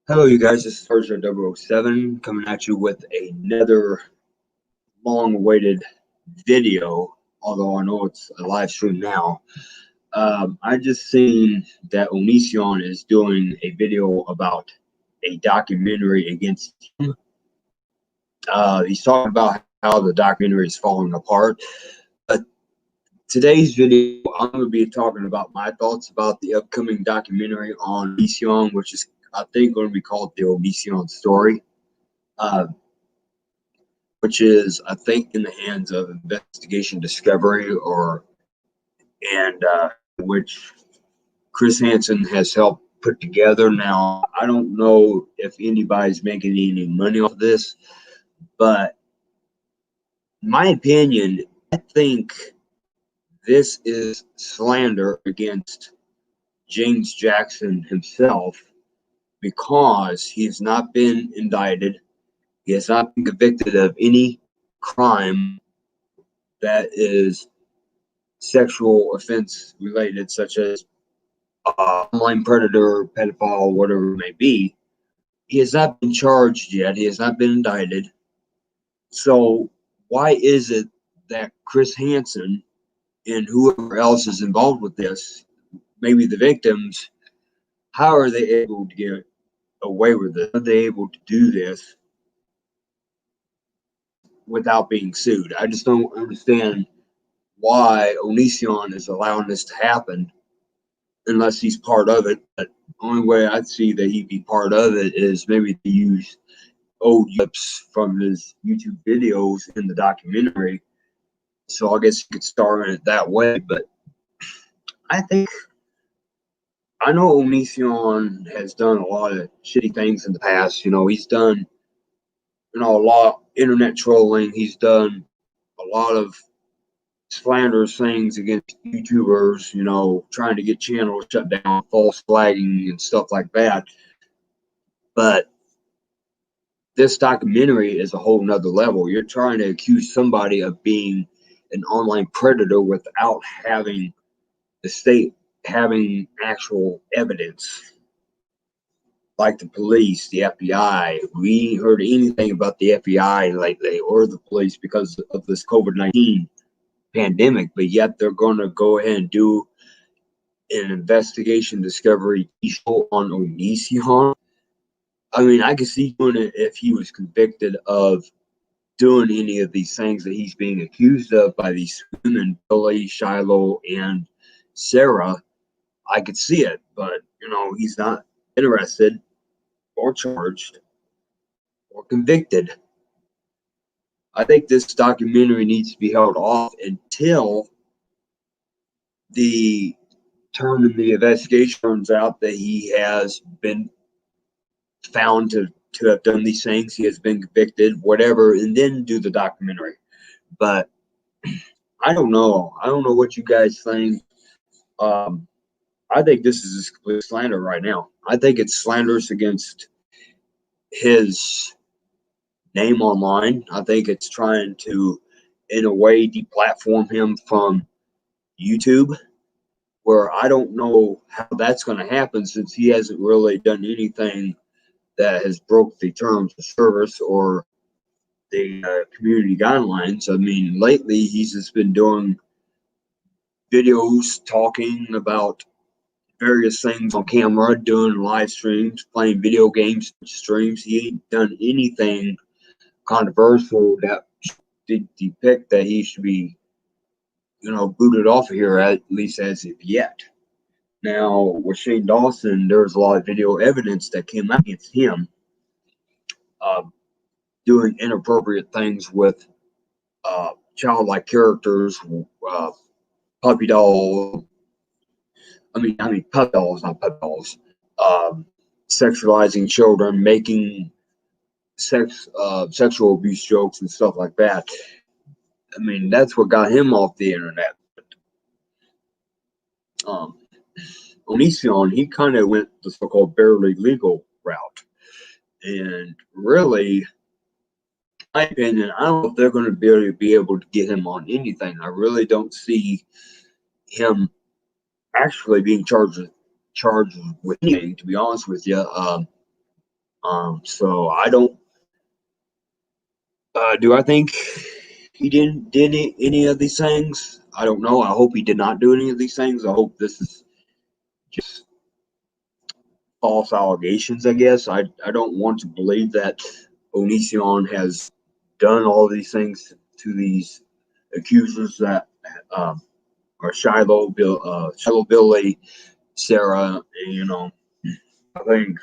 Hello, you guys. This is Sergeant 007 coming at you with another long-awaited video. Although I know it's a live stream now. I just seen that Onision is doing a video about a documentary against him. He's talking about how the documentary is falling apart. But today's video, I'm going to be talking about my thoughts about the upcoming documentary on Onision, which is, I think, going to be called the Onision Story. Which is, I think, in the hands of Investigation Discovery, which Chris Hansen has helped put together. Now, I don't know if anybody's making any money off of this, but in my opinion, I think this is slander against James Jackson himself because he has not been indicted. He has not been convicted of any crime that is sexual offense related, such as online predator, pedophile, whatever it may be. He has not been charged yet. He has not been indicted. So why is it that Chris Hansen and whoever else is involved with this, maybe the victims, how are they able to get away with it? Are they able to do this without being sued? I just don't understand why Onision is allowing this to happen unless he's part of it. But the only way I'd see that he'd be part of it is maybe to use old clips from his YouTube videos in the documentary. So I guess you could star in it that way. But I know Onision has done a lot of shitty things in the past. He's done a lot of internet trolling. He's done a lot of slanderous things against YouTubers, trying to get channels shut down, false flagging and stuff like that. But this documentary is a whole nother level. You're trying to accuse somebody of being an online predator without having the state having actual evidence. Like the police, the FBI. We ain't heard anything about the FBI lately or the police because of this COVID-19 pandemic, but yet they're going to go ahead and do an investigation discovery show on Onision. I mean, I could see doing it if he was convicted of doing any of these things that he's being accused of by these women, Billy, Shiloh, and Sarah. I could see it, but he's not interested or charged or convicted. I think this documentary needs to be held off until the turn in the investigation turns out that he has been found to have done these things, he has been convicted, whatever, and then do the documentary. But I don't know. I don't know what you guys think. I think this is just complete slander right now. I think it's slanderous against his name online. I think it's trying to, in a way, deplatform him from YouTube, where I don't know how that's going to happen since he hasn't really done anything that has broke the terms of service or the community guidelines. I mean, lately he's just been doing videos talking about various things on camera, doing live streams, playing video games streams. He ain't done anything controversial that should depict that he should be, booted off of here, at least as of yet. Now, with Shane Dawson, there's a lot of video evidence that came out against him, doing inappropriate things with childlike characters, puppy doll. I mean, puppy dolls, not puppy dolls. Sexualizing children, making sexual abuse jokes and stuff like that. I mean, that's what got him off the internet. Onision, he kind of went the so-called barely legal route. And really, in my opinion, I don't know if they're going to be able to get him on anything. I really don't see him actually being charged charged with anything, to be honest with you. So I don't. Do I think he did any of these things? I don't know. I hope he did not do any of these things. I hope this is just false allegations. I guess I don't want to believe that Onision has done all these things to these accusers that are Shiloh, Billy, Sarah. And, I think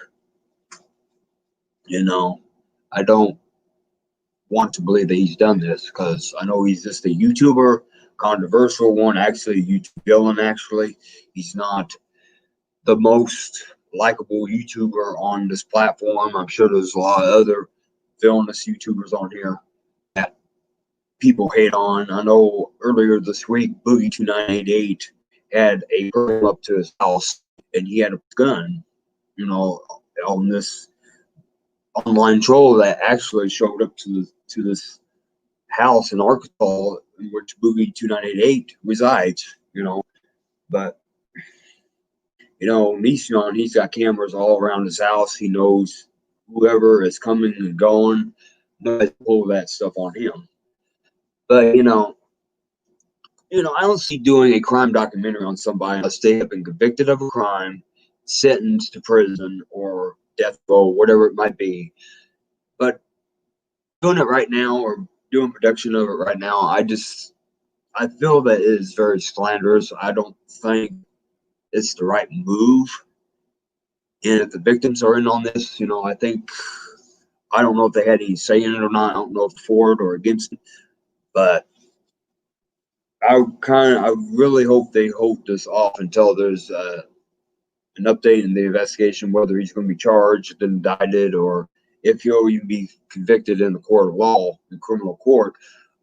I don't want to believe that he's done this because I know he's just a YouTuber, controversial one, actually a YouTube villain. Actually, he's not the most likable YouTuber on this platform. I'm sure there's a lot of other villainous YouTubers on here that people hate on. I know earlier this week, Boogie2988 had a girl up to his house and he had a gun, on this online troll that actually showed up to this house in Arkansas in which Boogie2988 resides, But Onision, he's got cameras all around his house. He knows whoever is coming and going. Nobody pull that stuff on him. But I don't see doing a crime documentary on somebody unless they have been convicted of a crime, sentenced to prison or death row, whatever it might be. But doing it right now or doing production of it right now, I feel that it is very slanderous. I don't think it's the right move. And if the victims are in on this, I don't know if they had any say in it or not. I don't know if for it or against it, but I really hope they hold this off until there's an update in the investigation, whether he's going to be charged, indicted, or if he'll even be convicted in the court of law, the criminal court,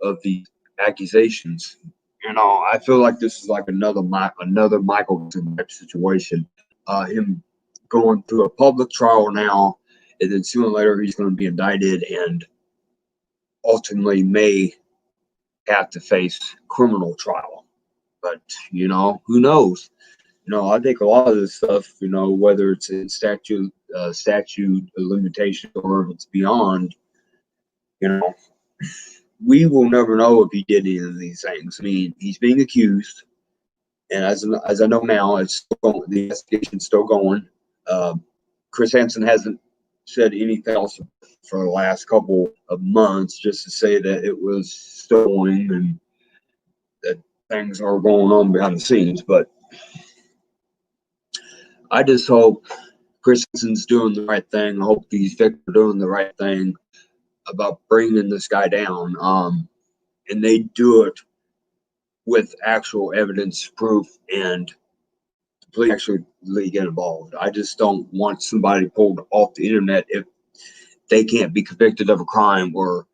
of the accusations. I feel like this is like another Michael type situation. Him going through a public trial now, and then sooner or later he's going to be indicted and ultimately may have to face criminal trial. But who knows? I think a lot of this stuff, whether it's in statute limitation or if it's beyond, we will never know if he did any of these things. I mean, he's being accused, and as I know now, the investigation's still going. Chris Hansen hasn't said anything else for the last couple of months, just to say that it was still going and that things are going on behind the scenes. But I just hope Chris Hansen's doing the right thing. I hope these victims are doing the right thing about bringing this guy down. And they do it with actual evidence, proof, and please actually get involved. I just don't want somebody pulled off the internet if they can't be convicted of a crime or,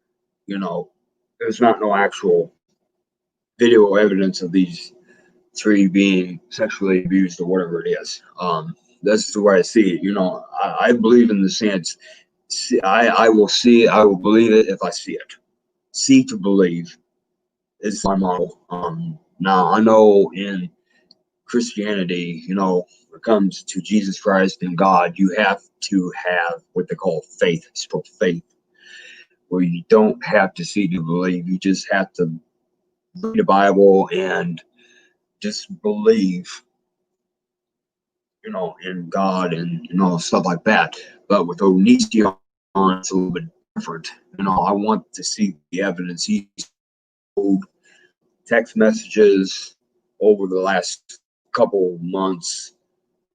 there's not no actual video evidence of these three being sexually abused or whatever it is. That's the way I see it. I believe in the sense, I will see it, I will believe it if I see it. See to believe is my model. Now I know in Christianity, when it comes to Jesus Christ and God, you have to have what they call faith, spiritual faith, where you don't have to see to believe. You just have to read the Bible and just believe, in God and, stuff like that. But with Onision, it's a little bit different. I want to see the evidence. He's told text messages over the last couple months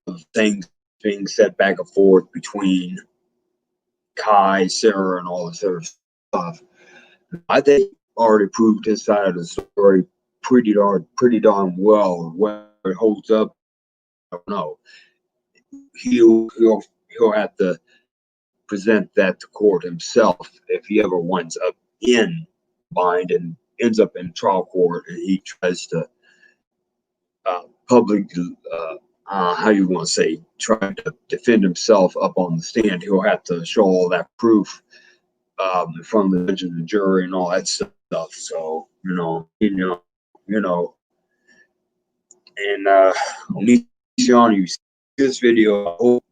of things being said back and forth between Kai, Sarah, and all this other stuff. I think he already proved his side of the story pretty darn well. Whether it holds up, I don't know. He'll have to present that to court himself if he ever winds up in bind and ends up in trial court and he tries to publicly, how you want to say, try to defend himself up on the stand. He'll have to show all that proof in front of the judge and the jury and all that stuff. So and Onision, you this video. I hope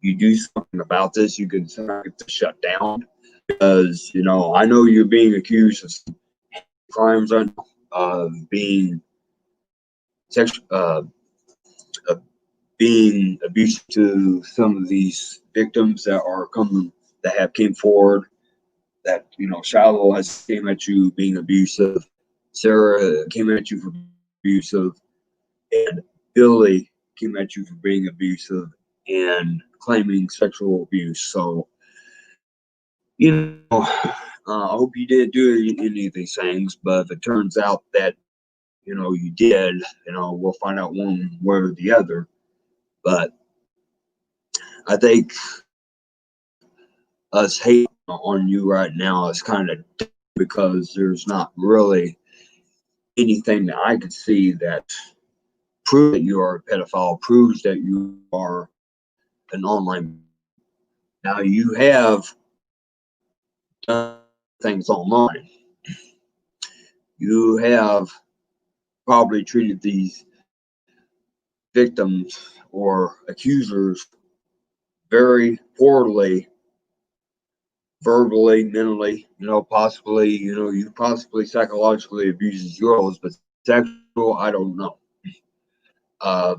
you do something about this. You can get this shut down because I know you're being accused of some crimes of being sexual, of being abusive to some of these victims that have came forward. That Shiloh has came at you being abusive. Sarah came at you for being abusive, and Billy came at you for being abusive and claiming sexual abuse. So, I hope you didn't do any of these things, but if it turns out that, you did, we'll find out one way or the other. But I think us hating on you right now is kind of because there's not really anything that I could see that proves that you are a pedophile, proves that you are an online. Now you have done things online. You have probably treated these victims or accusers very poorly, verbally, mentally, possibly, you possibly psychologically abuse girls, but sexual, I don't know. Uh,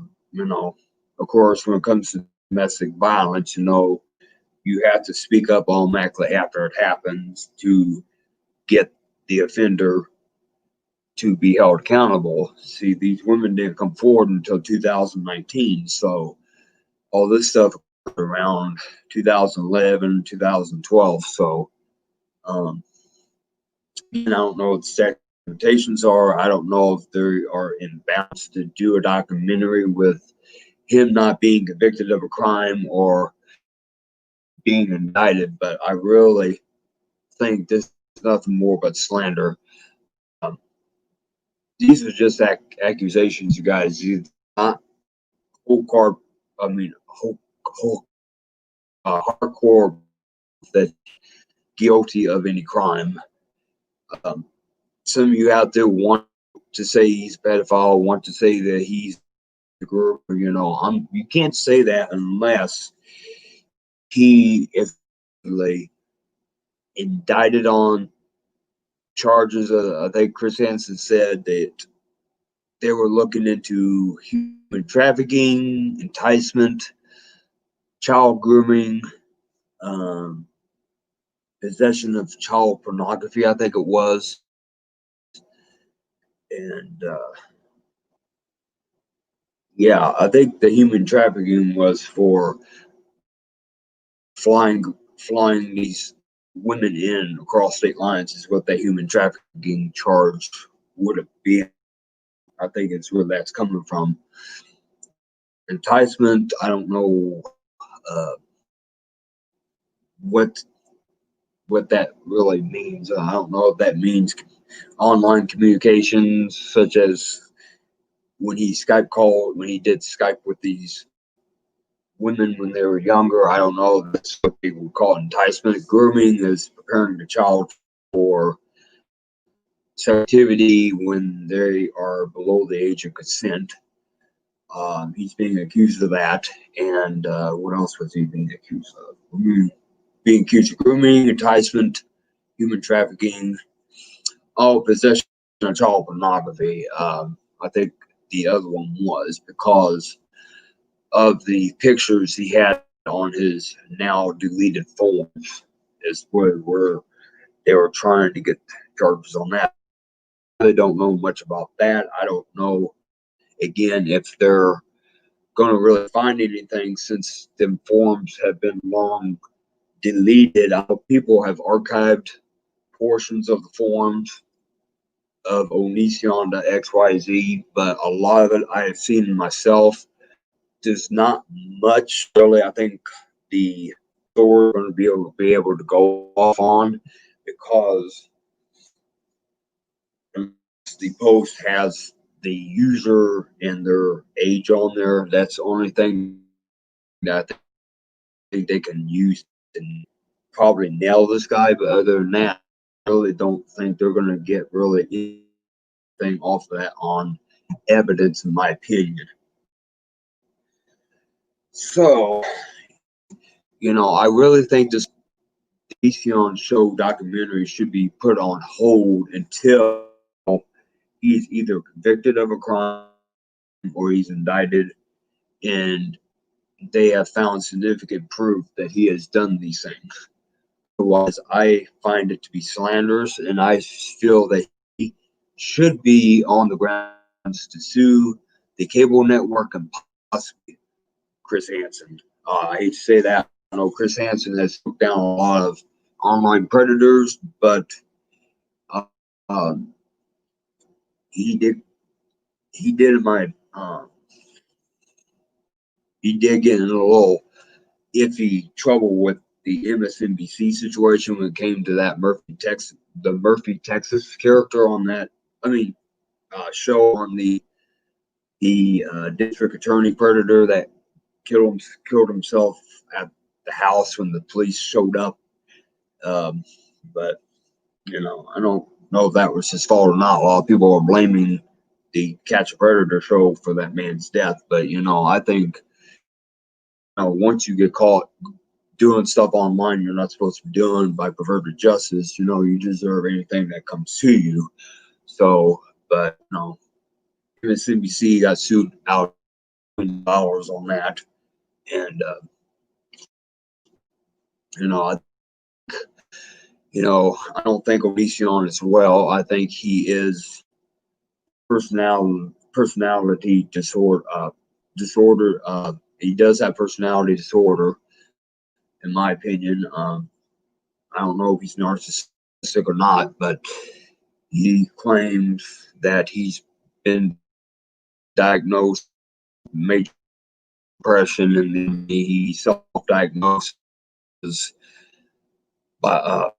of course, when it comes to domestic violence, you have to speak up automatically after it happens to get the offender to be held accountable. See, these women didn't come forward until 2019, so all this stuff around 2011, 2012. So, and I don't know what the statute of limitations are. I don't know if they are in bounds to do a documentary with him not being convicted of a crime or being indicted, but I really think this is nothing more but slander. Um, these are just accusations, you guys. These not whole car. I mean, whole hardcore that guilty of any crime. Um, some of you out there want to say he's a pedophile, want to say that he's a girl. You can't say that unless he is indicted on charges. I think Chris Hansen said that they were looking into human trafficking, enticement, child grooming, um, possession of child pornography, I think it was. And yeah, I think the human trafficking was for flying these women in across state lines is what the human trafficking charge would have been. I think it's where that's coming from. Enticement, I don't know uh, what that really means. I don't know if that means online communications, such as when he did Skype with these women when they were younger. I don't know. That's what people call enticement. Grooming is preparing the child for activity when they are below the age of consent. He's being accused of that. And what else was he being accused of? Being accused of grooming, enticement, human trafficking, possession of child pornography. I think the other one was because of the pictures he had on his now deleted phones is where they were trying to get charges on that. I don't know much about that. I don't know, again, if they're going to really find anything since them forms have been long deleted. I know people have archived portions of the forms of Onision to XYZ, but a lot of it I have seen myself. There's not much really. I think the store going to be able to go off on because the post has the user and their age on there. That's the only thing that I think they can use and probably nail this guy. But other than that, I really don't think they're going to get really anything off of that on evidence, in my opinion. So, I really think this Onision show documentary should be put on hold until he's either convicted of a crime or he's indicted and they have found significant proof that he has done these things. Otherwise, I find it to be slanderous, and I feel that he should be on the grounds to sue the cable network and possibly Chris Hansen. I hate to say that. I know Chris Hansen has took down a lot of online predators, but uh, um, he did he did my he did get in a little iffy trouble with the MSNBC situation when it came to that Murphy, Texas character on that. I mean, show on the district attorney predator that killed himself at the house when the police showed up. Um, but I don't know if that was his fault or not. A lot of people are blaming the Catch a Predator show for that man's death, but I think once you get caught doing stuff online you're not supposed to be doing by perverted justice, you deserve anything that comes to you. So, but MSNBC got sued out $1 million on that, and I I don't think Onision is well. I think he is personality disorder. He does have personality disorder, in my opinion. I don't know if he's narcissistic or not, but he claims that he's been diagnosed with major depression, and then he self-diagnosed by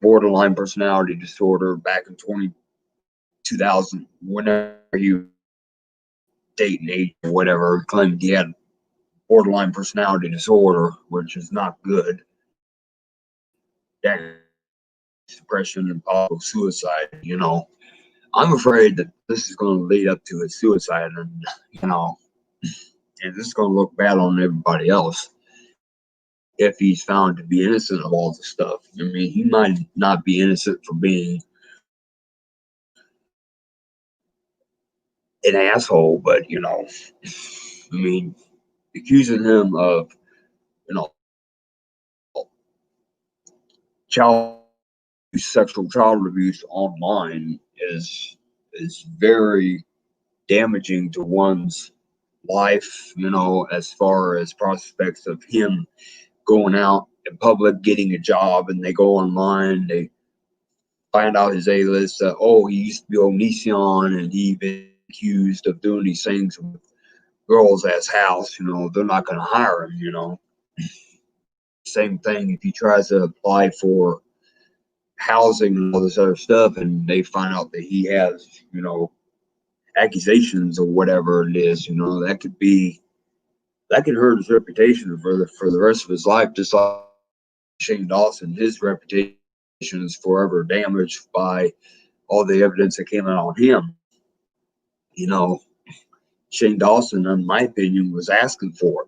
borderline personality disorder back in 2000, whenever he was dating age or whatever. He claimed he had borderline personality disorder, which is not good. That depression and possible suicide. I'm afraid that this is going to lead up to his suicide, and and this is going to look bad on everybody else if he's found to be innocent of all this stuff. I mean, he might not be innocent for being an asshole, but I mean, accusing him of you know child sexual child abuse online is very damaging to one's life. As far as prospects of him going out in public, getting a job, and they go online, they find out his A-list. Oh, he used to be Onision, and he been accused of doing these things with girls at his house. They're not going to hire him. Same thing if he tries to apply for housing and all this other stuff, and they find out that he has, accusations or whatever it is. That could hurt his reputation for the rest of his life, just like Shane Dawson. His reputation is forever damaged by all the evidence that came out on him. Shane Dawson, in my opinion, was asking for it.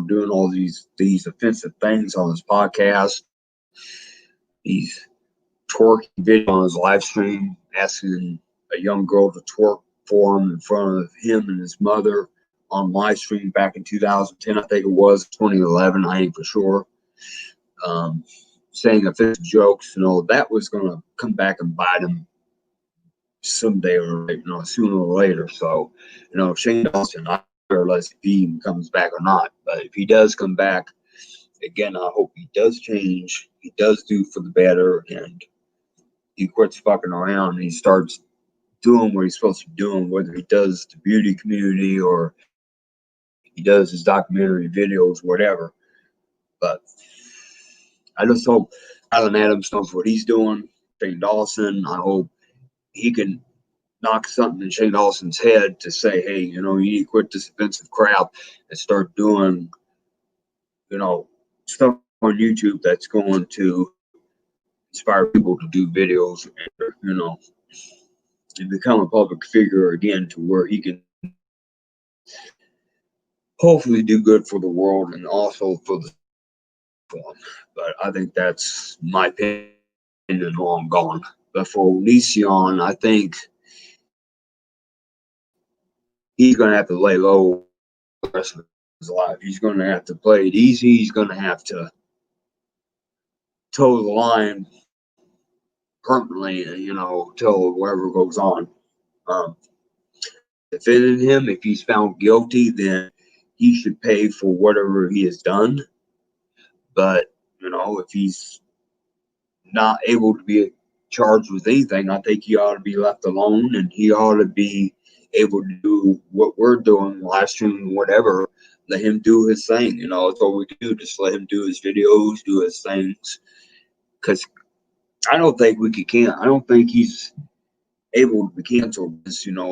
Doing all these offensive things on his podcast, these twerking video on his live stream, asking a young girl to twerk for him in front of him and his mother on live stream back in 2010, I think it was 2011. I ain't for sure. Saying offensive jokes, that was going to come back and bite him someday or sooner or later. So, Shane Dawson, I care less if he even comes back or not. But if he does come back, again, I hope he does change. He does do for the better, and he quits fucking around and he starts doing what he's supposed to be doing, whether he does the beauty community or he does his documentary videos, whatever. But I just hope Alan Adams knows what he's doing. Shane Dawson, I hope he can knock something in Shane Dawson's head to say, hey, you need to quit this offensive crap and start doing, stuff on YouTube that's going to inspire people to do videos and become a public figure again, to where he can hopefully do good for the world and also for the form. But I think that's my opinion long gone. But for Onision, I think he's going to have to lay low the rest of his life. He's going to have to play it easy. He's going to have to toe the line permanently, till whatever goes on. Defending him, if he's found guilty, then he should pay for whatever he has done. But, if he's not able to be charged with anything, I think he ought to be left alone, and he ought to be able to do what we're doing, live streaming, whatever. Let him do his thing. That's all we can do. Just let him do his videos, do his things. Because I don't think I don't think he's able to be canceled.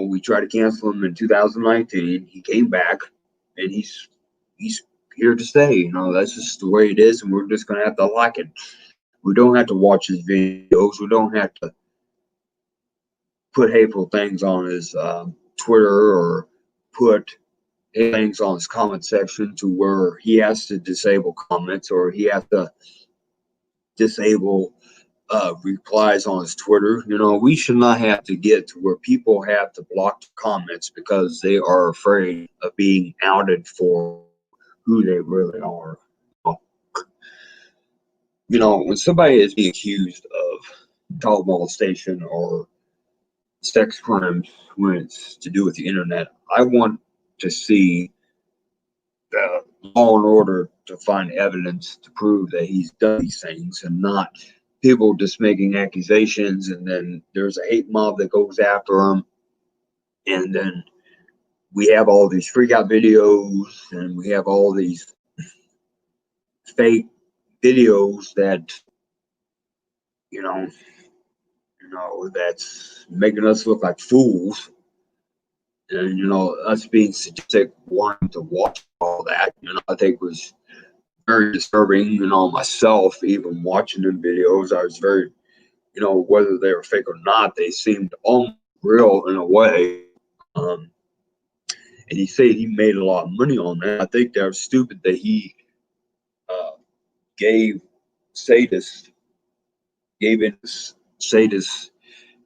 We tried to cancel him in 2019. He came back, and he's here to stay. That's just the way it is, and we're just gonna have to like it. We don't have to watch his videos. We don't have to put hateful things on his Twitter or put things on his comment section to where he has to disable comments or he has to disable replies on his Twitter. We should not have to get to where people have to block comments because they are afraid of being outed for who they really are. When somebody is being accused of child molestation or sex crimes when it's to do with the internet, I want to see the law and order to find evidence to prove that he's done these things and not people just making accusations and then there's a hate mob that goes after him, and then we have all these freak out videos and we have all these fake videos that that's making us look like fools, and us being sadistic wanting to watch all that, I think was very disturbing. Myself even watching them videos, I was very, whether they were fake or not, they seemed almost real in a way. And he said he made a lot of money on that. I think that was stupid that he gave in sadist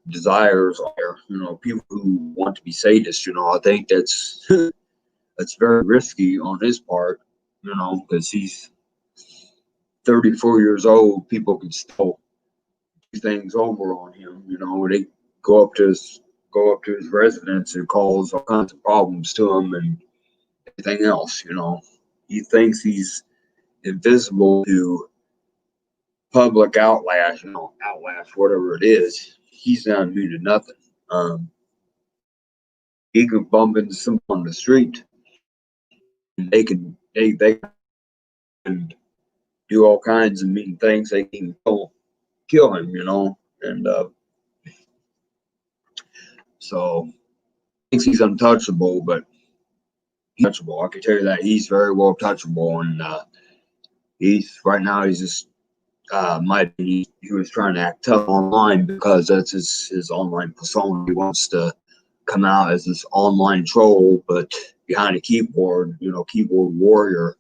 desires there. People who want to be sadists. I think that's that's very risky on his part. Because he's 34 years old. People can still do things over on him. They go up to his residence and cause all kinds of problems to him and everything else. He thinks he's invisible to public outlash, whatever it is. He's not immune to nothing. He could bump into someone on the street, and they can do all kinds of mean things. They can kill him, and so thinks he's untouchable, but he's touchable. I can tell you that he's very well touchable, and he's right now he's just he was trying to act tough online because that's his online persona. He wants to come out as this online troll, but behind a keyboard, keyboard warrior.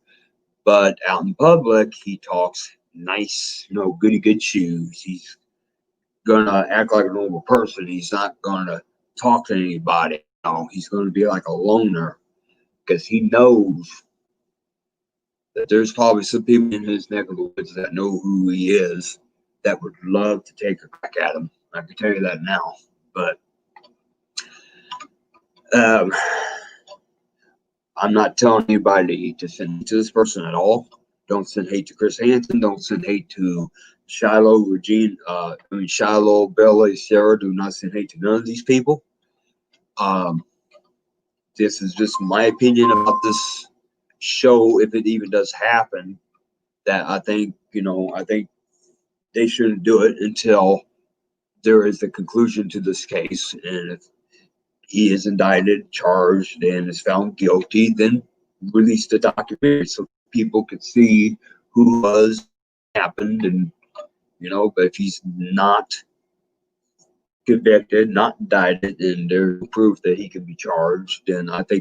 But out in public, he talks nice, goody good shoes. He's gonna act like a normal person. He's not gonna talk to anybody. He's gonna be like a loner because he knows that there's probably some people in his neck of the woods that know who he is that would love to take a crack at him. I can tell you that now. But I'm not telling anybody to send hate to this person at all. Don't send hate to Chris Hansen. Don't send hate to Shiloh, Shiloh, Bella, Sarah. Do not send hate to none of these people. This is just my opinion about this show, if it even does happen. That I think they shouldn't do it until there is a conclusion to this case, and if he is indicted, charged, and is found guilty, then release the documentary so people could see who was happened, and but if he's not convicted, not indicted, and there's proof that he can be charged, then I think